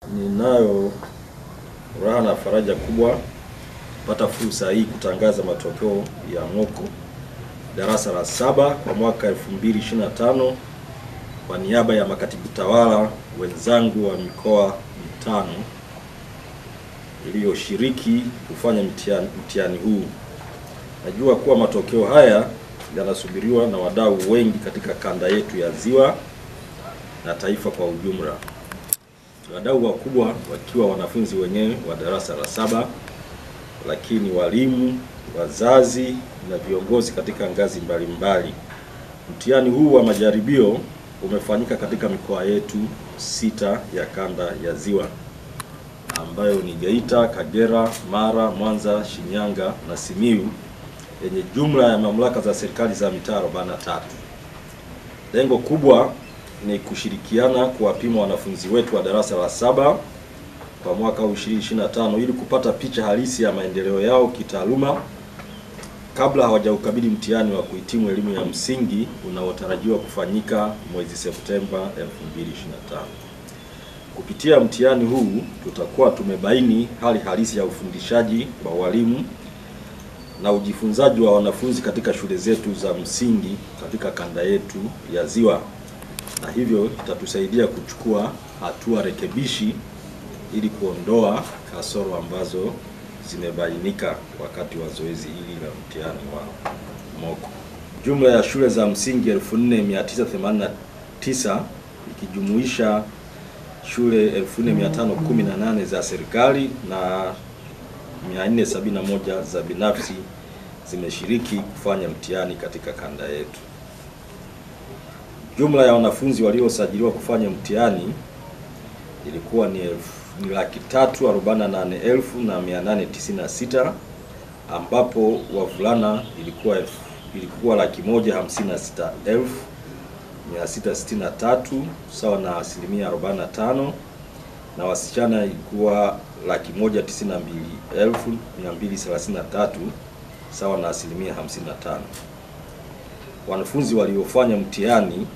Ninayo raha na faraja kubwa kupata fursa hii kutangaza matokeo ya moko darasa la 7 kwa mwaka 2025 kwa niaba ya makatibu tawala wenzangu wa mikoa mitano iliyoshiriki kufanya mtihani huu. Najua kuwa matokeo haya yanasubiriwa na wadau wengi katika kanda yetu ya Ziwa na taifa kwa ujumla. Wadau wakubwa wakiwa wanafunzi wenyewe wa darasa la 7, lakini walimu, wazazi na viongozi katika ngazi mbalimbali. Mtihani huu wa majaribio umefanyika katika mikoa yetu 6 ya kanda ya Ziwa ambayo ni Geita, Kagera, Mara, Mwanza, Shinyanga na Simiyu, yenye jumla ya mamlaka za serikali za mitaa 43. Lengo kubwa ni kushirikiana kuwapima wanafunzi wetu wa darasa la 7 kwa mwaka 2025 ili kupata picha halisi ya maendeleo yao kitaaluma kabla hawajaukabili mtihani wa kuhitimu elimu ya msingi unaotarajiwa kufanyika mwezi Septemba 2025. Kupitia mtihani huu tutakuwa tumebaini hali halisi ya ufundishaji wa walimu na ujifunzaji wa wanafunzi katika shule zetu za msingi katika kanda yetu ya Ziwa, na hivyo itatusaidia kuchukua hatua rekebishi ili kuondoa kasoro ambazo zimebainika wakati wa zoezi hili la mtihani wa moko. Jumla ya shule za msingi 4989 ikijumuisha shule 4518 za serikali na 471 za binafsi zimeshiriki kufanya mtihani katika kanda yetu. Jumla ya wanafunzi waliosajiliwa kufanya mtihani ilikuwa ni 348,896, ambapo wavulana ilikuwa 156,663 sawa na 45%, na wasichana ilikuwa 192,233 sawa na 55%. Wanafunzi waliofanya mtihani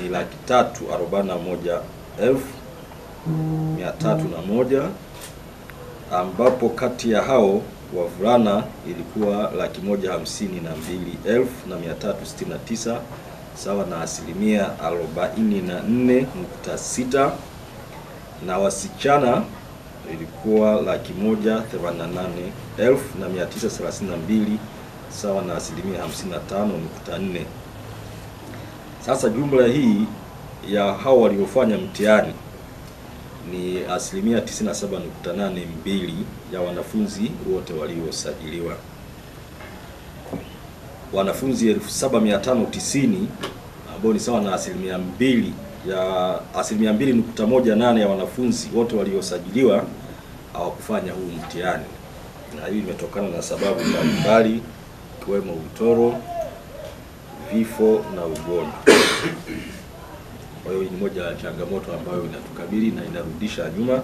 ni 341,301, ambapo kati ya hao wavulana ilikuwa 152,369 sawa na 44.6%, na wasichana ilikuwa 188,932 sawa na 55.4%. Sasa jumla hii ya hao waliofanya mtihani ni 97.82% ya wanafunzi wote waliosajiliwa. Wanafunzi 7590 ambao ni sawa na 2.18% ya wanafunzi wote waliosajiliwa hawakufanya huu mtihani, na hii imetokana na sababu mbalimbali ikiwemo utoro, vifo na ugonjwa. Kwa hiyo ni moja ya changamoto ambayo inatukabili na inarudisha nyuma.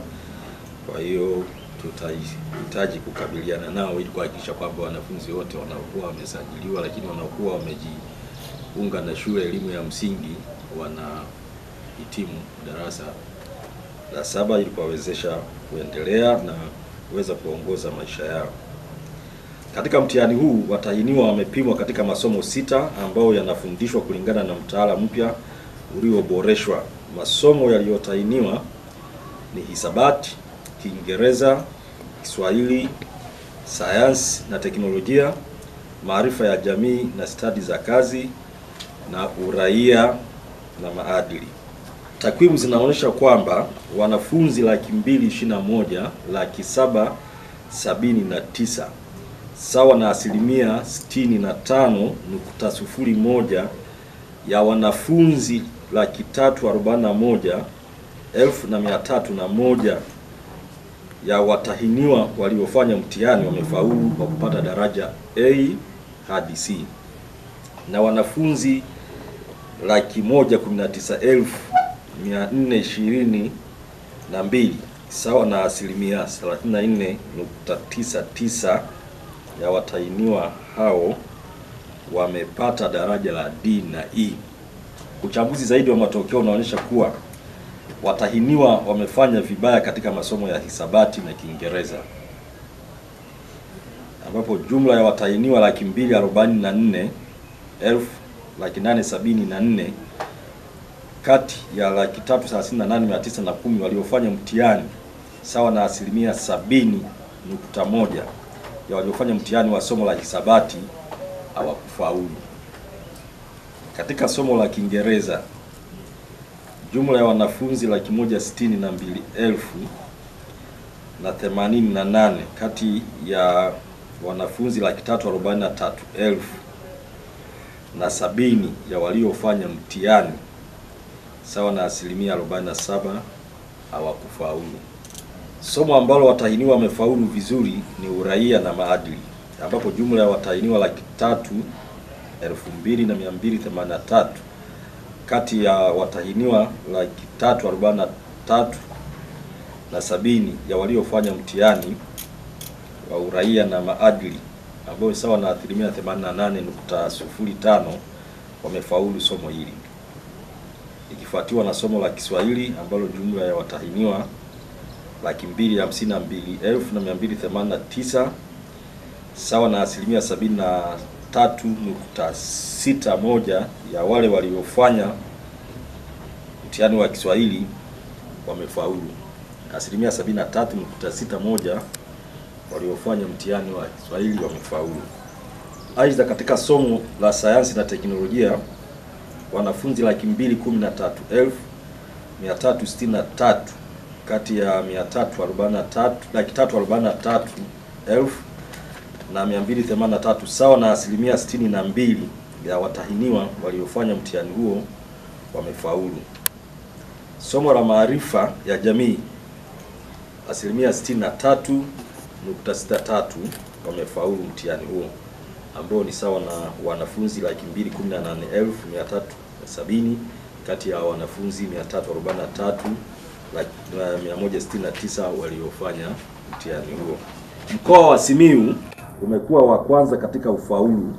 Kwa hiyo tutahitaji kukabiliana nao ili kuhakikisha kwamba wanafunzi wote wanaokuwa wamesajiliwa lakini wanaokuwa wamejiunga na shule elimu ya msingi wanahitimu darasa la 7 ili kuwawezesha kuendelea na kuweza kuongoza maisha yao. Katika mtihani huu watahiniwa wamepimwa katika masomo 6 ambayo yanafundishwa kulingana na mtaala mpya ulioboreshwa. Masomo yaliyotahiniwa ni hisabati, Kiingereza, Kiswahili, sayansi na teknolojia, maarifa ya jamii na stadi za kazi, na uraia na maadili. Takwimu zinaonyesha kwamba wanafunzi 221,779 sawa na 65.01% ya wanafunzi 341,301 ya watahiniwa waliofanya mtihani wamefaulu kwa kupata daraja A hadi C, na wanafunzi 119,422 sawa na 34.99% ya watahiniwa hao wamepata daraja la D na E. Uchambuzi zaidi wa matokeo unaonyesha kuwa watahiniwa wamefanya vibaya katika masomo ya hisabati na Kiingereza, ambapo jumla ya watahiniwa 244,874 kati ya 338,910 waliofanya mtihani sawa na 70.1% ya waliofanya mtihani wa somo la hisabati hawakufaulu. Katika somo la Kiingereza, jumla ya wanafunzi 162,088 kati ya wanafunzi 343,070 ya waliofanya mtihani sawa na 47% hawakufaulu. Somo ambalo watahiniwa wamefaulu vizuri ni uraia na maadili, ambapo jumla ya watahiniwa 302,283 kati ya watahiniwa 343,070 ya waliofanya mtihani wa uraia na maadili, ambao sawa na 88.05 wamefaulu somo hili, ikifuatiwa na somo la Kiswahili ambalo jumla ya watahiniwa 252,289 sawa na 73.61 ya wale waliofanya mtihani wa Kiswahili wamefaulu. 73.61 waliofanya mtihani wa Kiswahili wamefaulu. Aidha, katika somo la sayansi na teknolojia, wanafunzi 243,363 kati ya 343,283 sawa na 62% ya watahiniwa waliofanya mtihani huo wamefaulu. Somo la maarifa ya jamii, 63.63 wamefaulu mtihani huo, ambao ni sawa na wanafunzi 218,370 kati ya wanafunzi 343,169 waliofanya mtihani huo. Mkoa wa Simiyu umekuwa wa kwanza katika ufaulu,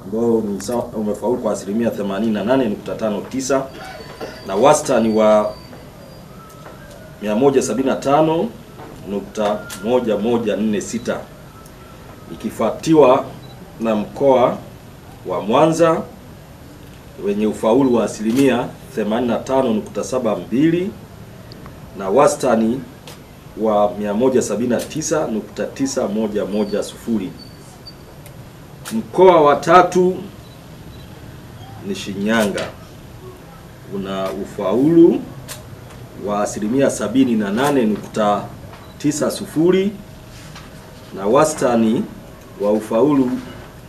ambao ni sawa, umefaulu kwa 88.59 na wastani wa 175.1146, ikifuatiwa na mkoa wa Mwanza wenye ufaulu wa 85.72 na wastani wa 179.9110. Mkoa wa tatu ni Shinyanga, una ufaulu wa 78.90 na wastani wa ufaulu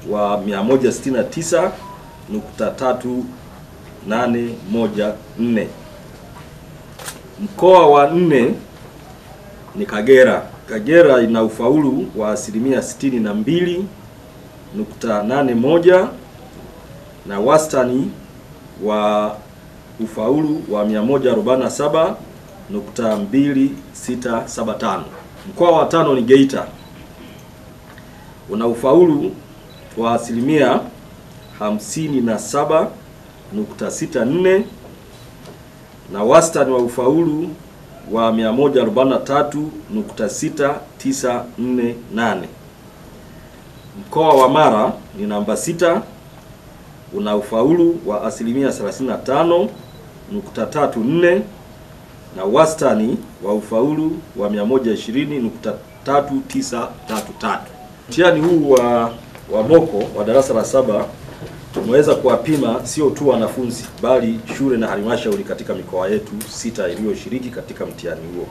wa 169.3814. Mkoa wa nne ni Kagera. Kagera ina ufaulu wa 62.81 na wastani wa ufaulu wa 147.2675. Mkoa wa tano ni Geita, una ufaulu wa 57.64 na wastani wa ufaulu wa 143.6948. Mkoa wa Mara ni namba 6, una ufaulu wa 35.34 na wastani wa ufaulu wa 120.3933. Mtihani huu wa moko wa darasa la 7 tumeweza kuwapima sio tu wanafunzi bali shule na halmashauri katika mikoa yetu 6 iliyoshiriki katika mtihani huo.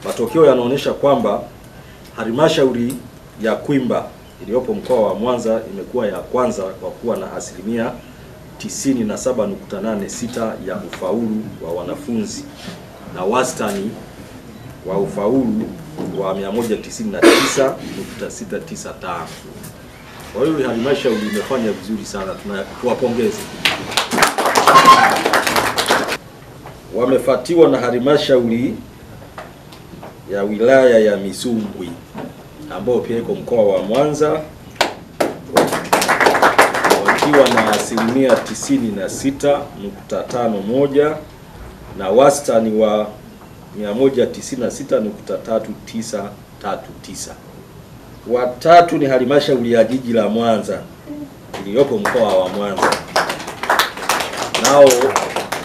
Matokeo yanaonyesha kwamba halmashauri ya Kwimba iliyopo mkoa wa Mwanza imekuwa ya kwanza kwa kuwa na 97.86 ya ufaulu wa wanafunzi na wastani wa ufaulu wa 199.695. Kwa hiyo halmashauri imefanya vizuri sana, tuwapongeze. Wamefuatiwa na halmashauri ya wilaya ya Misungwi ambao pia iko mkoa wa Mwanza wakiwa na 96.51 na wastani wa 196.3939. Watatu ni halmashauri ya jiji la Mwanza iliyopo mkoa wa Mwanza. Nao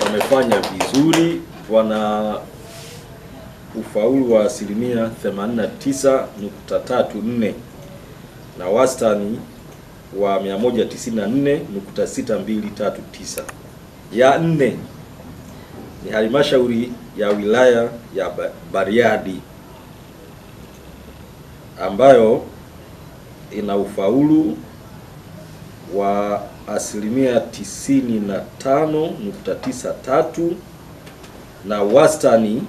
wamefanya vizuri, wana ufaulu wa 89.34 na wastani wa 194.6239. Ya 4 ni halmashauri ya wilaya ya Bariadi ambayo ina ufaulu wa 95.93 na wastani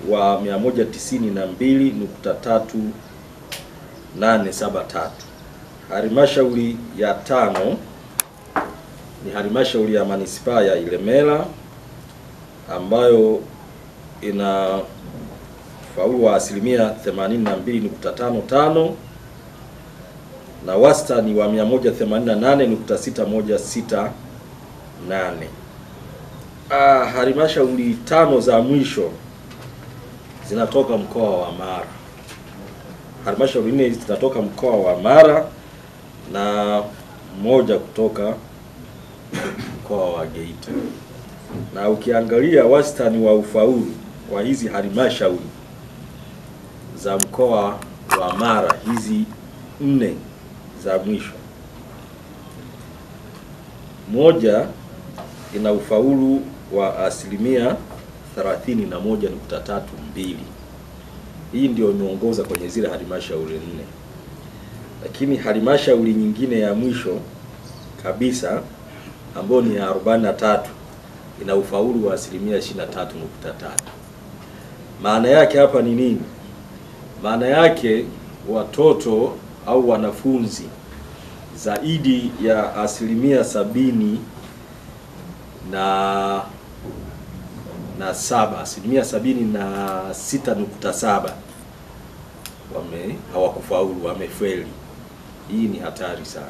wa 192.3873. Halmashauri ya 5 ni halmashauri ya manispaa ya Ilemela ambayo ina ufaulu wa 82.55 na wastani wa 188.6168. Halmashauri 5 za mwisho zinatoka mkoa wa Mara. Halmashauri 4 zinatoka mkoa wa Mara na moja kutoka mkoa wa Geita. Na ukiangalia wastani wa ufaulu wa hizi halmashauri za mkoa wa Mara, hizi 4 za mwisho, moja ina ufaulu wa 31.32. Hii ndio imeongoza kwenye zile halmashauri 4. Lakini halmashauri nyingine ya mwisho kabisa ambayo ni ya 43 ina ufaulu wa 23.3. Maana yake hapa ni nini? Maana yake watoto au wanafunzi zaidi ya 77% na 76.7 hawakufaulu, wamefeli. Hii ni hatari sana.